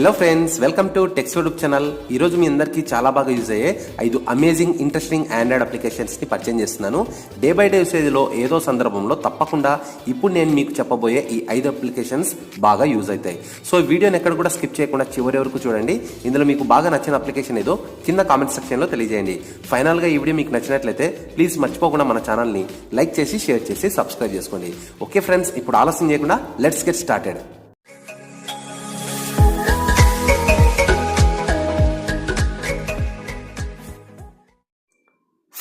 Hello friends, welcome to tax YouTube channel. ఈరోజు మీ అందరికీ చాలా బాగా యూజ్ అయ్యే 5 అమేజింగ్ ఇంట్రెస్టింగ్ ఆండ్రాయిడ్ అప్లికేషన్స్ని పరిచయం చేస్తున్నాను. డే బై డే యూసేజ్లో ఏదో సందర్భంలో తప్పకుండా ఇప్పుడు నేను మీకు చెప్పబోయే ఈ 5 అప్లికేషన్స్ బాగా యూజ్ అవుతాయి. సో వీడియోని ఎక్కడ కూడా స్కిప్ చేయకుండా చివరి వరకు చూడండి. ఇందులో మీకు బాగా నచ్చిన అప్లికేషన్ ఏదో కింద కామెంట్ సెక్షన్లో తెలియజేయండి. ఫైనల్గా ఈ వీడియో మీకు నచ్చినట్లయితే ప్లీజ్ మర్చిపోకుండా మన ఛానల్ని లైక్ చేసి, షేర్ చేసి, సబ్స్క్రైబ్ చేసుకోండి. ఓకే ఫ్రెండ్స్, ఇప్పుడు ఆలస్యం చేయకుండా లెట్స్ గెట్ స్టార్టెడ్.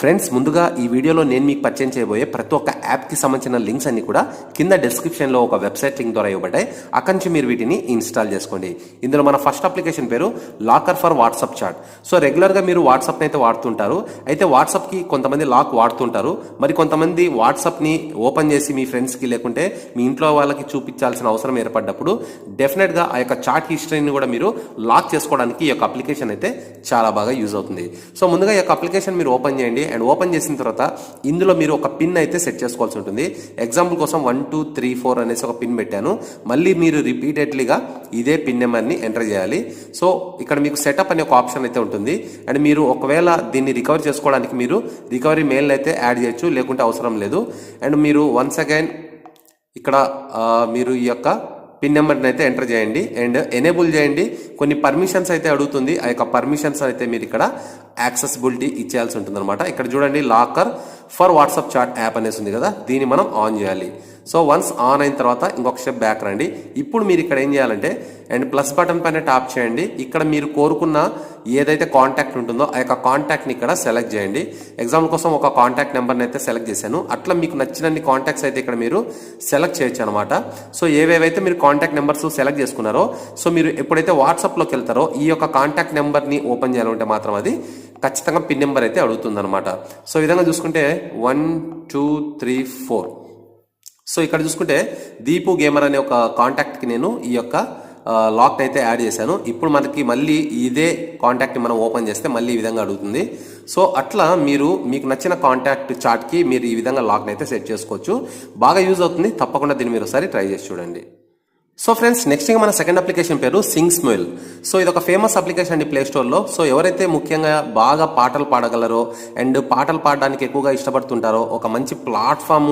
ఫ్రెండ్స్, ముందుగా ఈ వీడియోలో నేను మీకు పరిచయం చేయబోయే ప్రతి ఒక్క యాప్కి సంబంధించిన లింక్స్ అన్ని కూడా కింద డిస్క్రిప్షన్లో ఒక వెబ్సైట్ లింక్ ద్వారా ఇవ్వబడ్డాయి. అక్కడి నుంచి మీరు వీటిని ఇన్స్టాల్ చేసుకోండి. ఇందులో మన ఫస్ట్ అప్లికేషన్ పేరు locker for WhatsApp chat. So రెగ్యులర్గా మీరు వాట్సాప్ని అయితే వాడుతుంటారు. అయితే వాట్సాప్కి కొంతమంది లాక్ వాడుతుంటారు. మరి కొంతమంది వాట్సాప్ని ఓపెన్ చేసి మీ ఫ్రెండ్స్కి లేకుంటే మీ ఇంట్లో వాళ్ళకి చూపించాల్సిన అవసరం ఏర్పడ్డప్పుడు డెఫినెట్గా ఆ యొక్క చాట్ హిస్టరీని కూడా మీరు లాక్ చేసుకోవడానికి ఈ యొక్క అప్లికేషన్ అయితే చాలా బాగా యూజ్ అవుతుంది. సో ముందుగా ఈ యొక్క అప్లికేషన్ మీరు ఓపెన్ చేయండి. అండ్ ఓపెన్ చేసిన తర్వాత ఇందులో మీరు ఒక పిన్ అయితే సెట్ చేసుకోవాల్సి ఉంటుంది. ఎగ్జాంపుల్ కోసం 1 2 3 4 అనేసి ఒక పిన్ పెట్టాను. మళ్ళీ మీరు రిపీటెడ్లీగా ఇదే పిన్ నెంబర్ని ఎంటర్ చేయాలి. సో ఇక్కడ మీకు సెటప్ అనే ఒక ఆప్షన్ అయితే ఉంటుంది. అండ్ మీరు ఒకవేళ దీన్ని రికవర్ చేసుకోవడానికి మీరు రికవరీ మెయిల్ అయితే యాడ్ చేయొచ్చు, లేకుంటే అవసరం లేదు. అండ్ మీరు వన్స్ అగైన్ ఇక్కడ మీరు ఈ యొక్క పిన్ నెంబర్ని అయితే ఎంటర్ చేయండి అండ్ ఎనేబుల్ చేయండి. కొన్ని పర్మిషన్స్ అయితే అడుగుతుంది. ఆ యొక్క పర్మిషన్స్ అయితే మీరు ఇక్కడ యాక్సెసిబిలిటీ ఇచ్చేయాల్సి ఉంటుంది అనమాట. ఇక్కడ చూడండి, locker for WhatsApp chat app అనేసి ఉంది కదా, దీన్ని మనం ఆన్ చేయాలి. సో వన్స్ ఆన్ అయిన తర్వాత ఇంకొక స్టెప్ బ్యాక్ రండి. ఇప్పుడు మీరు ఇక్కడ ఏం చేయాలంటే అండ్ ప్లస్ బటన్ పైన ట్యాప్ చేయండి. ఇక్కడ మీరు కోరుకున్న ఏదైతే కాంటాక్ట్ ఉంటుందో ఆ యొక్క కాంటాక్ట్ని ఇక్కడ సెలెక్ట్ చేయండి. ఎగ్జాంపుల్ కోసం ఒక కాంటాక్ట్ నెంబర్ని అయితే సెలెక్ట్ చేశాను. అట్లా మీకు నచ్చినన్ని కాంటాక్ట్స్ అయితే ఇక్కడ మీరు సెలెక్ట్ చేయొచ్చు అనమాట. సో ఏవేవైతే మీరు కాంటాక్ట్ నెంబర్స్ సెలెక్ట్ చేసుకున్నారో, సో మీరు ఎప్పుడైతే వాట్సాప్లోకి వెళ్తారో ఈ యొక్క కాంటాక్ట్ నెంబర్ని ఓపెన్ చేయాలంటే మాత్రం అది ఖచ్చితంగా పిన్ నెంబర్ అయితే అడుగుతుంది అనమాట. సో ఈ విధంగా చూసుకుంటే 1 2 3 4. సో ఇక్కడ చూసుకుంటే దీపు గేమర్ అనే ఒక కాంటాక్ట్కి నేను ఈ యొక్క లాక్ అయితే యాడ్ చేశాను. ఇప్పుడు మనకి మళ్ళీ ఇదే కాంటాక్ట్ని మనం ఓపెన్ చేస్తే మళ్ళీ ఈ విధంగా అడుగుతుంది. సో అట్లా మీరు మీకు నచ్చిన కాంటాక్ట్ చాట్కి మీరు ఈ విధంగా లాక్ని అయితే సెట్ చేసుకోవచ్చు. బాగా యూజ్ అవుతుంది. తప్పకుండా దీన్ని మీరు ఒకసారి ట్రై చేసి చూడండి. సో ఫ్రెండ్స్, నెక్స్ట్ మన సెకండ్ అప్లికేషన్ పేరు సింగ్స్మెల్. సో ఇది ఒక ఫేమస్ అప్లికేషన్ అండి ప్లే స్టోర్లో. సో ఎవరైతే ముఖ్యంగా బాగా పాటలు పాడగలరో అండ్ పాటలు పాడడానికి ఎక్కువగా ఇష్టపడుతుంటారో, ఒక మంచి ప్లాట్ఫామ్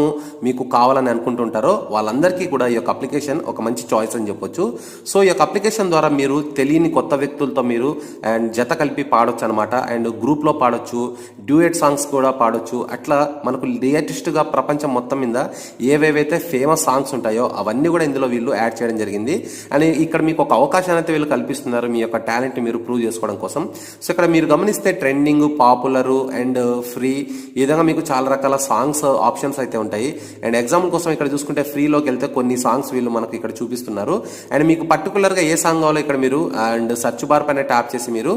మీకు కావాలని అనుకుంటుంటారో వాళ్ళందరికీ కూడా ఈ యొక్క అప్లికేషన్ ఒక మంచి చాయిస్ అని చెప్పొచ్చు. సో ఈ యొక్క అప్లికేషన్ ద్వారా మీరు తెలియని కొత్త వ్యక్తులతో మీరు అండ్ జత కలిపి పాడొచ్చు అనమాట. అండ్ గ్రూప్లో పాడొచ్చు, డ్యూయట్ సాంగ్స్ కూడా పాడొచ్చు. అట్లా మనకు లేటెస్ట్గా ప్రపంచం మొత్తం మీద ఏవేవైతే ఫేమస్ సాంగ్స్ ఉంటాయో అవన్నీ కూడా ఇందులో వీళ్ళు యాడ్ చేయడం జరిగింది. అండ్ ఇక్కడ మీకు ఒక అవకాశాన్ని అయితే వీళ్ళు కల్పిస్తున్నారు మీ యొక్క టాలెంట్ మీరు ప్రూవ్ చేసుకోవడం కోసం. సో ఇక్కడ మీరు గమనిస్తే ట్రెండింగ్, పాపులర్ అండ్ ఫ్రీ ఈ విధంగా మీకు చాలా రకాల సాంగ్స్ ఆప్షన్స్ అయితే ఉంటాయి. అండ్ ఎగ్జాంపుల్ కోసం ఇక్కడ చూసుకుంటే ఫ్రీలోకి వెళ్తే కొన్ని సాంగ్స్ వీళ్ళు మనకు ఇక్కడ చూపిస్తున్నారు. అండ్ మీకు పర్టికులర్గా ఏ సాంగ్ కావాలో ఇక్కడ మీరు అండ్ సెర్చ్ బార్ పైన ట్యాప్ చేసి మీరు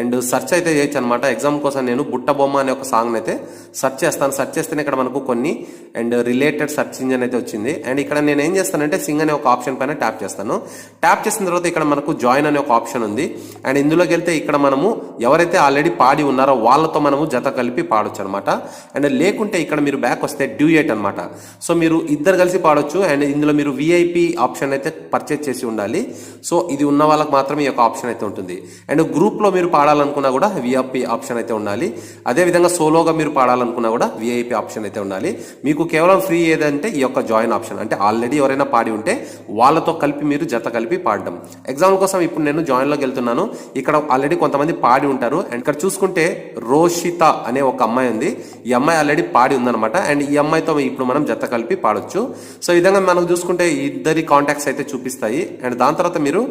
అండ్ సెర్చ్ అయితే చేయొచ్చు అనమాట. ఎగ్జాంపుల్ కోసం నేను బుట్ట బొమ్మ అనే ఒక సాంగ్ అయితే సెర్చ్ చేస్తాను. సెర్చ్ చేస్తేనే ఇక్కడ మనకు కొన్ని అండ్ రిలేటెడ్ సెర్చ్ ఇంజన్ అయితే వచ్చింది. అండ్ ఇక్కడ నేను ఏం చేస్తానంటే సింగ్ అనే ఒక ఆప్షన్ పైన ట్యాప్ చేస్తాను. ట్యాప్ చేసిన తర్వాత ఇక్కడ మనకు జాయిన్ అనే ఒక ఆప్షన్ ఉంది. అండ్ ఇందులోకి వెళ్తే ఇక్కడ మనము ఎవరైతే ఆల్రెడీ పాడి ఉన్నారో వాళ్ళతో మనము జత కలిపి పాడొచ్చు అనమాట. అండ్ లేకుంటే ఇక్కడ మీరు బ్యాక్ వస్తే డ్యూయట్ అనమాట. సో మీరు ఇద్దరు కలిసి పాడొచ్చు. అండ్ ఇందులో మీరు విఐపి ఆప్షన్ అయితే పర్చేజ్ చేసి ఉండాలి. సో ఇది ఉన్న వాళ్ళకి మాత్రమే ఈ యొక్క ఆప్షన్ అయితే ఉంటుంది. అండ్ గ్రూప్లో మీరు పాడాలనుకున్నా కూడా విఐపి ఆప్షన్ అయితే ఉండాలి. అదేవిధంగా సోలోగా మీరు పాడాలనుకున్నా కూడా విఐపి ఆప్షన్ అయితే ఉండాలి. మీకు కేవలం ఫ్రీ ఏదంటే ఈ యొక్క జాయిన్ ఆప్షన్, అంటే ఆల్రెడీ ఎవరైనా పాడి ఉంటే వాళ్ళతో కలిపి మీరు జత కలిపి పాడడం. ఎగ్జాంపుల్ కోసం ఇప్పుడు నేను జాయిన్లోకి వెళ్తున్నాను. ఇక్కడ ఆల్రెడీ కొంతమంది పాడి ఉంటారు. అండ్ ఇక్కడ చూసుకుంటే రోషిత అనే ఒక అమ్మాయి ఉంది. ఈ అమ్మాయి ఆల్రెడీ పాడి ఉందన్నమాట. అండ్ ఈ అమ్మాయితో ఇప్పుడు మనం జత కలిపి పాడొచ్చు. సో ఈ విధంగా మనం చూసుకుంటే ఇద్దరి కాంటాక్ట్స్ అయితే చూపిస్తాయి. అండ్ దాని తర్వాత మీరు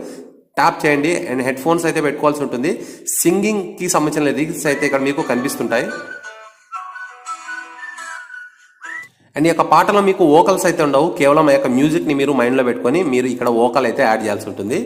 ట్యాప్ చేయండి అండ్ హెడ్ ఫోన్స్ అయితే పెట్టుకోవాల్సి ఉంటుంది. సింగింగ్కి సంబంధించిన లిరిక్స్ అయితే ఇక్కడ మీకు కనిపిస్తుంటాయి. అండ్ ఈ యొక్క పాటలో మీకు వోకల్స్ అయితే ఉండవు, కేవలం ఆ యొక్క మ్యూజిక్ ని మీరు మైండ్ లో పెట్టుకొని మీరు ఇక్కడ వోకల్ అయితే యాడ్ చేయాల్సి ఉంటుంది.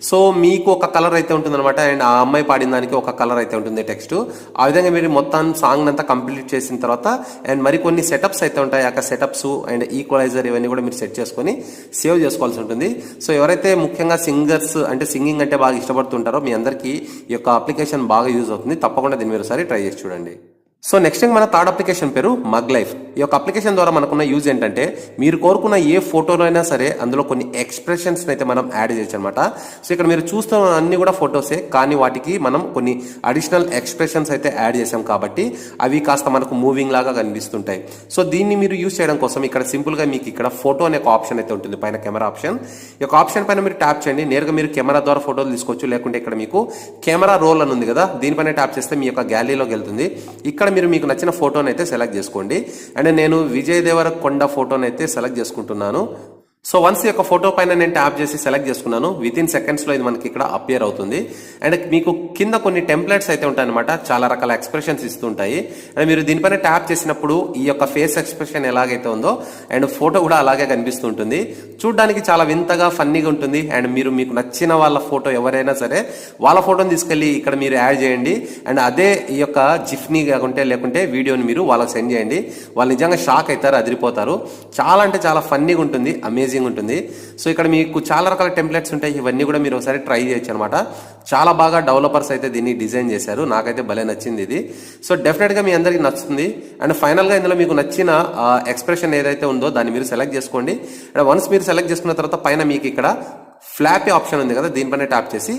సో మీకు ఒక కలర్ అయితే ఉంటుంది అనమాట, అండ్ ఆ అమ్మాయి పాడిన దానికి ఒక కలర్ అయితే ఉంటుంది టెక్స్ట్. ఆ విధంగా మీరు మొత్తం సాంగ్ అంతా కంప్లీట్ చేసిన తర్వాత అండ్ మరికొన్ని సెటప్స్ అయితే ఉంటాయి, ఆ యొక్క సెటప్స్ అండ్ ఈక్వలైజర్ ఇవన్నీ కూడా మీరు సెట్ చేసుకొని సేవ్ చేసుకోవాల్సి ఉంటుంది. సో ఎవరైతే ముఖ్యంగా సింగర్స్ అంటే సింగింగ్ అంటే బాగా ఇష్టపడుతుంటారో మీ అందరికీ ఈ యొక్క అప్లికేషన్ బాగా యూజ్ అవుతుంది. తప్పకుండా దీన్ని మీరు ఒకసారి ట్రై చేసి చూడండి. సో నెక్స్ట్ మన థర్డ్ అప్లికేషన్ పేరు మగ్ లైఫ్. ఈ యొక్క అప్లికేషన్ ద్వారా మనకున్న యూజ్ ఏంటంటే మీరు కోరుకున్న ఏ ఫోటోలో అయినా సరే అందులో కొన్ని ఎక్స్ప్రెషన్స్ అయితే మనం యాడ్ చేయొచ్చు అనమాట. సో ఇక్కడ మీరు చూస్తున్న అన్ని కూడా ఫొటోసే, కానీ వాటికి మనం కొన్ని అడిషనల్ ఎక్స్ప్రెషన్స్ అయితే యాడ్ చేసాం కాబట్టి అవి కాస్త మనకు మూవింగ్ లాగా కనిపిస్తుంటాయి. సో దీన్ని మీరు యూజ్ చేయడం కోసం ఇక్కడ సింపుల్ గా మీకు ఇక్కడ ఫోటో అనే ఒక ఆప్షన్ అయితే ఉంటుంది పైన, కెమెరా ఆప్షన్. ఈ యొక్క ఆప్షన్ పైన మీరు ట్యాప్ చేయండి, నేరుగా మీరు కెమెరా ద్వారా ఫోటోలు తీసుకోవచ్చు. లేకుంటే ఇక్కడ మీకు కెమెరా రోల్ అని ఉంది కదా, దీనిపైన ట్యాప్ చేస్తే మీ యొక్క గ్యాలరీలోకి వెళ్తుంది. ఇక్కడ మీరు మీకు నచ్చిన ఫోటోని అయితే సెలెక్ట్ చేసుకోండి. అండ్ నేను విజయ్ దేవరకొండ ఫోటోని అయితే సెలెక్ట్ చేసుకుంటున్నాను. సో వన్స్ ఈ యొక్క ఫోటో పైన నేను ట్యాప్ చేసి సెలెక్ట్ చేసుకున్నాను, విత్ ఇన్ సెకండ్స్ లో ఇది మనకి ఇక్కడ అపియర్ అవుతుంది. అండ్ మీకు కింద కొన్ని టెంప్లెట్స్ అయితే ఉంటాయి అనమాట, చాలా రకాల ఎక్స్ప్రెషన్స్ ఇస్తుంటాయి. అండ్ మీరు దీనిపైన ట్యాప్ చేసినప్పుడు ఈ యొక్క ఫేస్ ఎక్స్ప్రెషన్ ఎలాగైతే ఉందో అండ్ ఫోటో కూడా అలాగే కనిపిస్తుంటుంది. చూడడానికి చాలా వింతగా ఫన్నీగా ఉంటుంది. అండ్ మీరు మీకు నచ్చిన వాళ్ళ ఫోటో ఎవరైనా సరే వాళ్ళ ఫోటోని తీసుకెళ్లి ఇక్కడ మీరు యాడ్ చేయండి. అండ్ అదే ఈ యొక్క జిఫ్ని కాకుంటే లేకుంటే వీడియోని మీరు వాళ్ళకి సెండ్ చేయండి. వాళ్ళు నిజంగా షాక్ అవుతారు, అదిరిపోతారు. చాలా అంటే చాలా ఫన్నీగా ఉంటుంది, అమేజింగ్ ఉంటుంది. సో ఇక్కడ మీకు చాలా రకాల టెంప్లెట్స్ ఉంటాయి, ఇవన్నీ కూడా మీరు ఒకసారి ట్రై చేయొచ్చు అనమాట. చాలా బాగా డెవలపర్స్ అయితే దీన్ని డిజైన్ చేశారు, నాకైతే భలే నచ్చింది ఇది. సో డెఫినెట్ గా మీ అందరికి నచ్చుతుంది. అండ్ ఫైనల్ గా ఇందులో మీకు నచ్చిన ఎక్స్ప్రెషన్ ఏదైతే ఉందో దాన్ని మీరు సెలెక్ట్ చేసుకోండి. అండ్ వన్స్ మీరు సెలెక్ట్ చేసుకున్న తర్వాత పైన మీకు ఇక్కడ ఫ్లాపీ ఆప్షన్ ఉంది కదా, దీనిపైన ట్యాప్ చేసి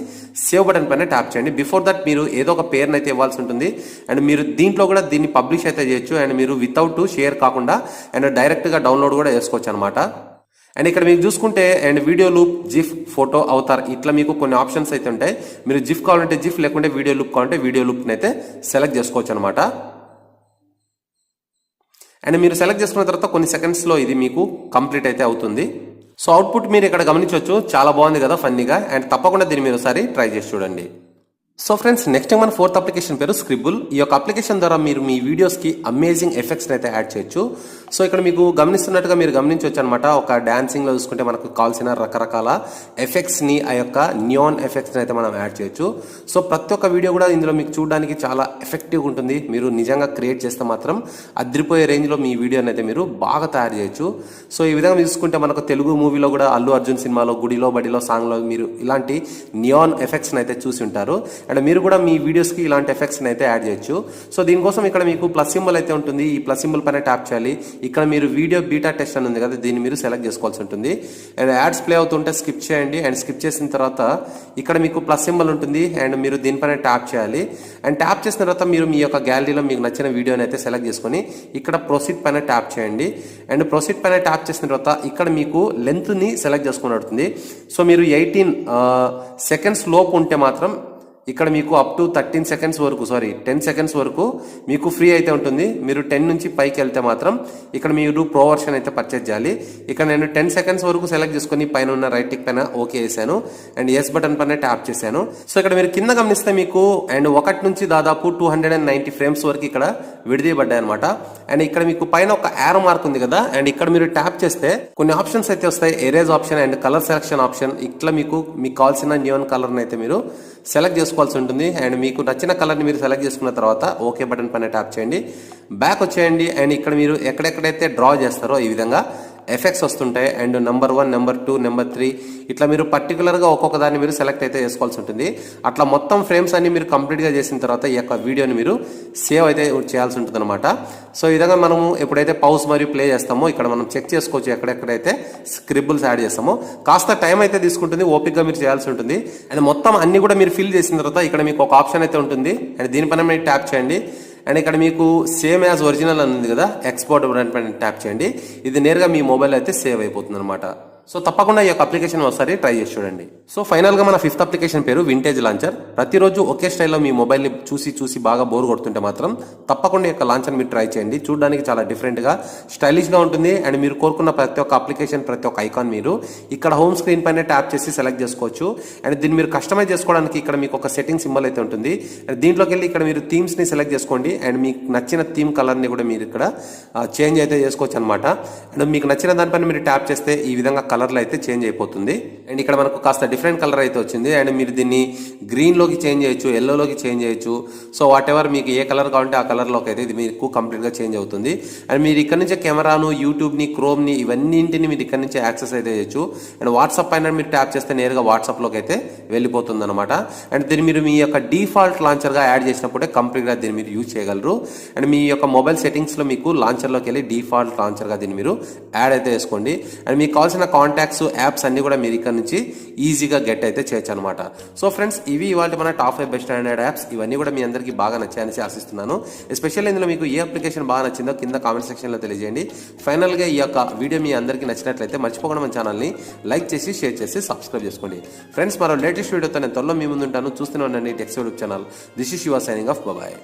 సేవ్ బటన్ పైన ట్యాప్ చేయండి. బిఫోర్ దట్ మీరు ఏదో ఒక పేరుని అయితే ఇవ్వాల్సి ఉంటుంది. అండ్ మీరు దీంట్లో కూడా దీన్ని పబ్లిష్ అయితే చేయొచ్చు. అండ్ మీరు వితౌట్ షేర్ కాకుండా అండ్ డైరెక్ట్ గా డౌన్లోడ్ కూడా చేసుకోవచ్చు అనమాట. అండ్ ఇక్కడ మీకు చూసుకుంటే and video loop, GIF, photo, Avatar ఇట్లా మీకు కొన్ని ఆప్షన్స్ అయితే ఉంటాయి. మీరు జిఫ్ కావాలంటే జిఫ్, లేకుంటే వీడియో లూప్ కావాలంటే వీడియో లూప్ని అయితే సెలెక్ట్ చేసుకోవచ్చు అనమాట. అండ్ మీరు సెలెక్ట్ చేసుకున్న తర్వాత కొన్ని సెకండ్స్లో ఇది మీకు కంప్లీట్ అయితే అవుతుంది. సో అవుట్పుట్ మీరు ఇక్కడ గమనించవచ్చు, చాలా బాగుంది కదా ఫన్నీగా. అండ్ తప్పకుండా దీన్ని మీరు ఒకసారి ట్రై చేసి చూడండి. సో ఫ్రెండ్స్ నెక్స్ట్ మన ఫోర్త్ అప్లికేషన్ పేరు స్క్రిబుల్. ఈ యొక్క అప్లికేషన్ ద్వారా మీరు మీ వీడియోస్కి అమేజింగ్ ఎఫెక్ట్స్ అయితే యాడ్ చేయొచ్చు. సో ఇక్కడ మీకు గమనిస్తున్నట్టుగా మీరు గమనించవచ్చు అనమాట, ఒక డాన్సింగ్లో చూసుకుంటే మనకు కావాల్సిన రకరకాల ఎఫెక్ట్స్ని, ఆ యొక్క నియాన్ ఎఫెక్ట్స్ని అయితే మనం యాడ్ చేయొచ్చు. సో ప్రతి ఒక్క వీడియో కూడా ఇందులో మీకు చూడడానికి చాలా ఎఫెక్టివ్గా ఉంటుంది. మీరు నిజంగా క్రియేట్ చేస్తే మాత్రం అదిరిపోయే రేంజ్లో మీ వీడియోని అయితే మీరు బాగా తయారు చేయొచ్చు. సో ఈ విధంగా చూసుకుంటే మనకు తెలుగు మూవీలో కూడా అల్లు అర్జున్ సినిమాలో గుడిలో బడిలో సాంగ్లో మీరు ఇలాంటి నియాన్ ఎఫెక్ట్స్ని అయితే చూసి ఉంటారు. అండ్ మీరు కూడా మీ వీడియోస్కి ఇలాంటి ఎఫెక్ట్స్ని అయితే యాడ్ చేయొచ్చు. సో దీనికోసం ఇక్కడ మీకు ప్లస్ సింబల్ అయితే ఉంటుంది, ఈ ప్లస్ సింబల్ పైన ట్యాప్ చేయాలి. ఇక్కడ మీరు వీడియో బీటా టెస్ట్ అని ఉంది కదా, దీన్ని మీరు సెలెక్ట్ చేసుకోవాల్సి ఉంటుంది. అండ్ యాడ్స్ ప్లే అవుతుంటే స్కిప్ చేయండి. అండ్ స్కిప్ చేసిన తర్వాత ఇక్కడ మీకు ప్లస్ సింబల్ ఉంటుంది అండ్ మీరు దీనిపైన ట్యాప్ చేయాలి. అండ్ ట్యాప్ చేసిన తర్వాత మీరు మీ యొక్క గ్యాలరీలో మీకు నచ్చిన వీడియోని అయితే సెలెక్ట్ చేసుకొని ఇక్కడ ప్రొసీడ్ పైన ట్యాప్ చేయండి. అండ్ ప్రొసీడ్ పైన ట్యాప్ చేసిన తర్వాత ఇక్కడ మీకు లెంత్ని సెలెక్ట్ చేసుకుని ఉంటుంది. సో మీరు 18 సెకండ్స్ లోపు ఉంటే మాత్రం ఇక్కడ మీకు అప్ టు 10 సెకండ్స్ వరకు మీకు ఫ్రీ అయితే ఉంటుంది. మీరు 10 నుంచి పైకి వెళ్తే మాత్రం ఇక్కడ మీరు ప్రో వర్షన్ అయితే పర్చేజ్ చేయాలి. ఇక్కడ నేను 10 సెకండ్స్ వరకు సెలెక్ట్ చేసుకుని పైన ఉన్న రైట్ టిక్ పైన ఓకే వేసాను అండ్ ఎస్ బటన్ పైన ట్యాప్ చేశాను. సో ఇక్కడ మీరు కింద గమనిస్తే మీకు అండ్ 1 నుంచి దాదాపు 290 ఫ్రేమ్స్ వరకు ఇక్కడ విడిదీయబడ్డాయి అనమాట. అండ్ ఇక్కడ మీకు పైన ఒక యారో మార్క్ ఉంది కదా, అండ్ ఇక్కడ మీరు ట్యాప్ చేస్తే కొన్ని ఆప్షన్స్ అయితే వస్తాయి, erase option and colour selection option. ఇట్లా మీకు కావాల్సిన నియాన్ కలర్ని అయితే మీరు సెలెక్ట్ చేసుకోవాల్సి ఉంటుంది. అండ్ మీకు నచ్చిన కలర్ని మీరు సెలెక్ట్ చేసుకున్న తర్వాత ఓకే బటన్ పైన ట్యాప్ చేయండి, బ్యాక్ వచ్చేయండి. అండ్ ఇక్కడ మీరు ఎక్కడెక్కడైతే డ్రా చేస్తారో ఈ విధంగా ఎఫెక్ట్స్ వస్తుంటాయి. అండ్ నెంబర్ 1, నెంబర్ 2, నెంబర్ 3 ఇట్లా మీరు పర్టికులర్గా ఒక్కొక్క దాన్ని మీరు సెలెక్ట్ అయితే చేసుకోవాల్సి ఉంటుంది. అట్లా మొత్తం ఫ్రేమ్స్ అన్ని మీరు కంప్లీట్గా చేసిన తర్వాత ఈ యొక్క వీడియోని మీరు సేవ్ అయితే చేయాల్సి ఉంటుంది అనమాట. సో ఈ విధంగా మనము ఎప్పుడైతే పౌజ్ మరియు ప్లే చేస్తామో ఇక్కడ మనం చెక్ చేసుకోవచ్చు ఎక్కడెక్కడైతే స్క్రిబుల్స్ యాడ్ చేస్తామో. కాస్త టైం అయితే తీసుకుంటుంది, ఓపిక్గా మీరు చేయాల్సి ఉంటుంది. అండ్ మొత్తం అన్ని కూడా మీరు ఫిల్ చేసిన తర్వాత ఇక్కడ మీకు ఒక ఆప్షన్ అయితే ఉంటుంది అండ్ దీనిపైన మీరు ట్యాప్ చేయండి. అండ్ ఇక్కడ మీకు సేమ్ యాజ్ ఒరిజినల్ అని ఉంది కదా, ఎక్స్పోర్ట్ బటన్ పైన ట్యాప్ చేయండి. ఇది నేరుగా మీ మొబైల్ అయితే సేవ్ అయిపోతుంది అనమాట. సో తప్పకుండా ఈ యొక్క అప్లికేషన్ ఒకసారి ట్రై చేసి చూడండి. సో ఫైనల్ గా మన ఫిఫ్త్ అప్లికేషన్ పేరు వింటేజ్ లాంచర్. ప్రతిరోజు ఒకే స్టైల్లో మీ మొబైల్ ని చూసి బాగా బోర్ కొడుతుంటే మాత్రం తప్పకుండా ఈ యొక్క లాంచర్ మీరు ట్రై చేయండి. చూడడానికి చాలా డిఫరెంట్ గా స్టైలిష్ గా ఉంటుంది. అండ్ మీరు కోరుకున్న ప్రతి ఒక్క అప్లికేషన్, ప్రతి ఒక్క ఐకాన్ మీరు ఇక్కడ హోమ్ స్క్రీన్ పైన ట్యాప్ చేసి సెలెక్ట్ చేసుకోవచ్చు. అండ్ దీన్ని మీరు కస్టమైజ్ చేసుకోవడానికి ఇక్కడ మీకు ఒక సెట్టింగ్ సింబల్ అయితే ఉంటుంది. అండ్ దీంట్లోకి వెళ్ళి ఇక్కడ మీరు థీమ్స్ ని సెలెక్ట్ చేసుకోండి. అండ్ మీకు నచ్చిన థీమ్ కలర్ ని కూడా మీరు ఇక్కడ చేంజ్ అయితే చేసుకోవచ్చు అనమాట. అండ్ మీకు నచ్చిన దానిపైన మీరు ట్యాప్ చేస్తే ఈ విధంగా కలర్లు అయితే చేంజ్ అయిపోతుంది. అండ్ ఇక్కడ మనకు కాస్త డిఫరెంట్ కలర్ అయితే వచ్చింది. అండ్ మీరు దీన్ని గ్రీన్ లోకి చేంజ్ చేయొచ్చు, ఎల్లోలోకి చేంజ్ చేయొచ్చు. సో వాట్ ఎవర్ మీకు ఏ కలర్ కావాలంటే ఆ కలర్ లోకి అయితే ఇది మీకు కంప్లీట్ గా చేంజ్ అవుతుంది. అండ్ మీరు ఇక్కడ నుంచి కెమెరాను, యూట్యూబ్ ని, క్రోమ్ ని ఇవన్నింటిని మీరు ఇక్కడ నుంచి యాక్సెస్ అయితే చేయొచ్చు. అండ్ వాట్సాప్ పైన మీరు ట్యాప్ చేస్తే నేరుగా వాట్సాప్ లోకి అయితే వెళ్ళిపోతుంది అనమాట. అండ్ దీన్ని మీరు మీ యొక్క డిఫాల్ట్ లాంచర్ గా యాడ్ చేసినప్పుడే కంప్లీట్ గా దీన్ని మీరు యూజ్ చేయగలరు. అండ్ మీ యొక్క మొబైల్ సెట్టింగ్స్ లో మీకు లాంచర్ లోకి వెళ్ళి డిఫాల్ట్ లాంచర్ గా దీన్ని మీరు యాడ్ అయితే చేసుకోండి. అండ్ మీకు కావాల్సిన కాంటాక్ట్స్, యాప్స్ అన్ని కూడా మీరు ఇక్కడ నుంచి ఈజీగా గెట్ అయితే చేయొచ్చు అనమాట. సో ఫ్రెండ్స్, ఇవి ఇవాళ మన టాప్ 5 బెస్ట్ స్టాండర్డ్ యాప్స్. ఇవన్నీ కూడా మీ అందరికీ బాగా నచ్చాయని ఆశిస్తున్నాను. ఎస్పెషల్లీ ఇందులో మీకు ఏ అప్లికేషన్ బాగా నచ్చిందో కింద కామెంట్ సెక్షన్ లో తెలియజేయండి. ఫైనల్ గా ఈ యొక్క వీడియో మీ అందరికీ నచ్చినట్లయితే మర్చిపోకుండా మన ఛానల్ ని లైక్ చేసి, షేర్ చేసి, సబ్స్క్రైబ్ చేసుకోండి. ఫ్రెండ్స్, మరో లేటెస్ట్ వీడియోతో నేను త్వరలో మీ ముందు ఉంటాను. చూస్తూనే ఉండండి టెక్స్ YouTube channel. This is your signing off. Bye.